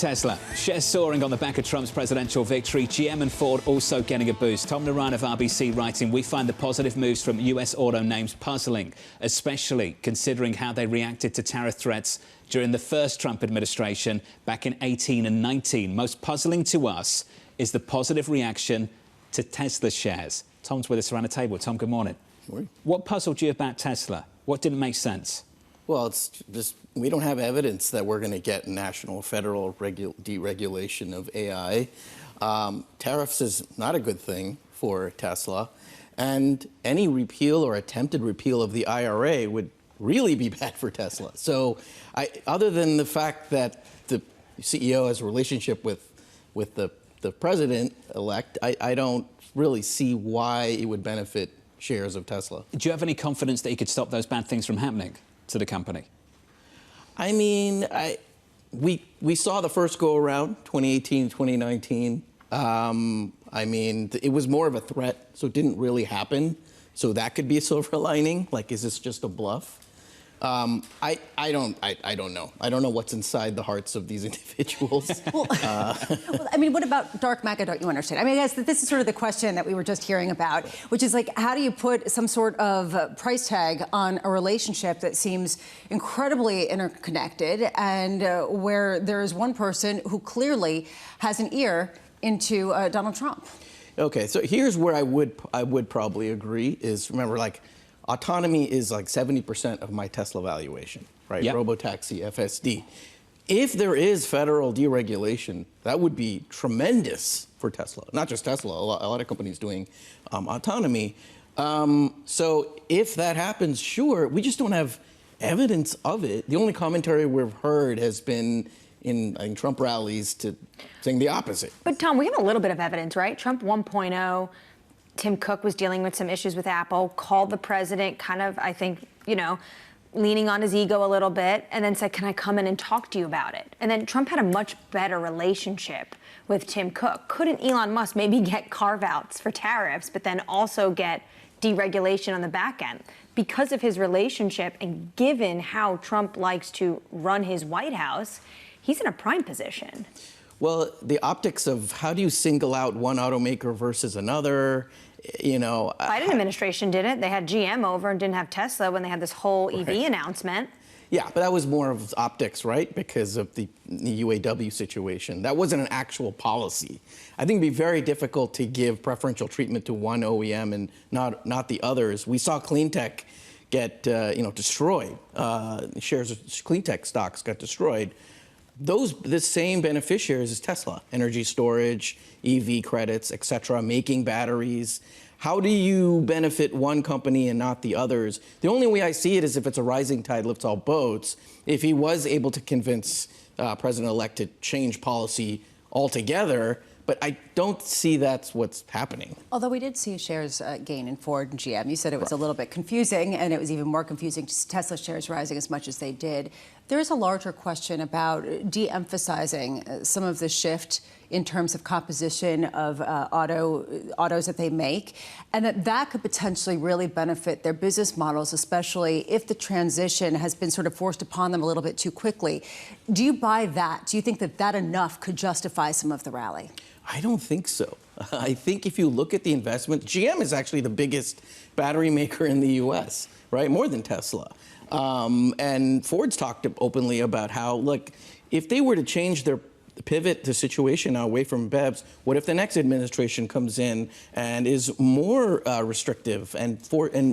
Tesla, shares soaring on the back of Trump's presidential victory. GM and Ford also getting a boost. Tom Narayan of RBC writing, we find the positive moves from US auto names puzzling, especially considering how they reacted to tariff threats during the first Trump administration back in 18 and 19. Most puzzling to us is the positive reaction to Tesla shares. Tom's with us around the table. Tom, good morning. Good morning. What puzzled you about Tesla? What didn't make sense? Well, it's just we don't have evidence that we're going to get national federal deregulation of AI. Tariffs is not a good thing for Tesla. And any repeal or attempted repeal of the IRA would really be bad for Tesla. So other than the fact that the CEO has a relationship with the president-elect, I don't really see why it would benefit shares of Tesla. Do you have any confidence that he could stop those bad things from happening to the company? I mean, we saw the first go around, 2018, 2019. I mean, it was more of a threat, so it didn't really happen. So that could be a silver lining. Like, is this just a bluff? I don't know. I don't know what's inside the hearts of these individuals. Well, I mean, what about dark MAGA don't you understand? I mean, I guess that this is sort of the question that we were just hearing about, which is like, how do you put some sort of price tag on a relationship that seems incredibly interconnected and where there is one person who clearly has an ear into Donald Trump? Okay, so here's where I would probably agree is, remember, like, autonomy is like 70% of my Tesla valuation, right? Yep. Robotaxi, FSD. If there is federal deregulation, that would be tremendous for Tesla. Not just Tesla, a lot of companies doing autonomy. So if that happens, sure, we just don't have evidence of it. The only commentary we've heard has been in Trump rallies to saying the opposite. But Tom, we have a little bit of evidence, right? Trump 1.0. Tim Cook was dealing with some issues with Apple, called the president kind of, I think, you know, leaning on his ego a little bit, and then said, can I come in and talk to you about it? And then Trump had a much better relationship with Tim Cook. Couldn't Elon Musk maybe get carve-outs for tariffs, but then also get deregulation on the back end? Because of his relationship and given how Trump likes to run his White House, he's in a prime position. Well, the optics of how do you single out one automaker versus another, you know. Biden administration did it. They had GM over and didn't have Tesla when they had this whole EV announcement. Yeah, but that was more of optics, right? Because of the UAW situation. That wasn't an actual policy. I think it'd be very difficult to give preferential treatment to one OEM and not the others. We saw clean tech get destroyed. Shares of clean tech stocks got destroyed. The same beneficiaries as Tesla, energy storage, EV credits, et cetera, making batteries. How do you benefit one company and not the others? The only way I see it is if it's a rising tide lifts all boats. If he was able to convince President-elect to change policy altogether, but I don't see that's what's happening. Although we did see shares gain in Ford and GM. You said it was a little bit confusing, and it was even more confusing to Tesla shares rising as much as they did. There is a larger question about de-emphasizing some of the shift in terms of composition of autos that they make, and that could potentially really benefit their business models, especially if the transition has been sort of forced upon them a little bit too quickly. Do you buy that? Do you think that enough could justify some of the rally? I don't think so. I think if you look at the investment, GM is actually the biggest battery maker in the U.S., right? More than Tesla. And Ford's talked openly about how, look, if they were to change their pivot the situation now away from BEVs, what if the next administration comes in and is more restrictive and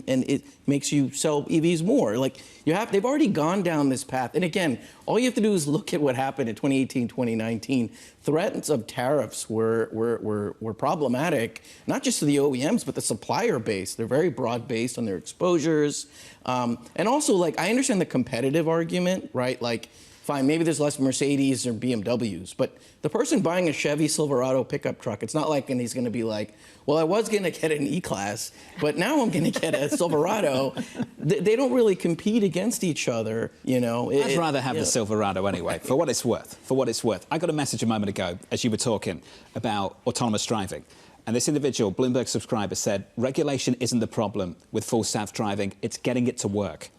it makes you sell EVs more? Like, they've already gone down this path. And again, all you have to do is look at what happened in 2018, 2019. Threats of tariffs were problematic, not just to the OEMs, but the supplier base. They're very broad based on their exposures. And also, like, I understand the competitive argument, right? Like, fine, maybe there's less Mercedes or BMWs, but the person buying a Chevy Silverado pickup truck, it's not like, and he's going to be like, well, I was going to get an E-Class, but now I'm going to get a Silverado. They don't really compete against each other, you know. I'd rather have the Silverado anyway, for what it's worth. For what it's worth. I got a message a moment ago as you were talking about autonomous driving. And this individual, Bloomberg subscriber, said, regulation isn't the problem with full self-driving, it's getting it to work.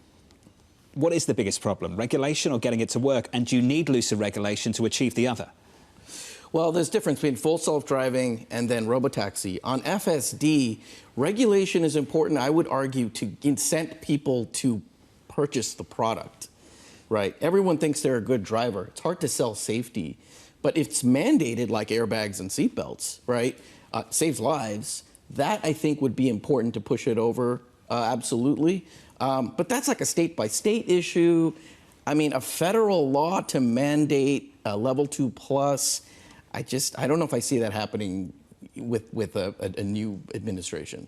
What is the biggest problem, regulation or getting it to work? And do you need looser regulation to achieve the other? Well, there's a difference between full self-driving and then robotaxi. On FSD, regulation is important, I would argue, to incent people to purchase the product, right? Everyone thinks they're a good driver. It's hard to sell safety. But if it's mandated, like airbags and seatbelts, right, saves lives, that I think would be important to push it over, absolutely. But that's like a state-by-state issue. I mean, a federal law to mandate a level 2 plus, I don't know if I see that happening with a new administration.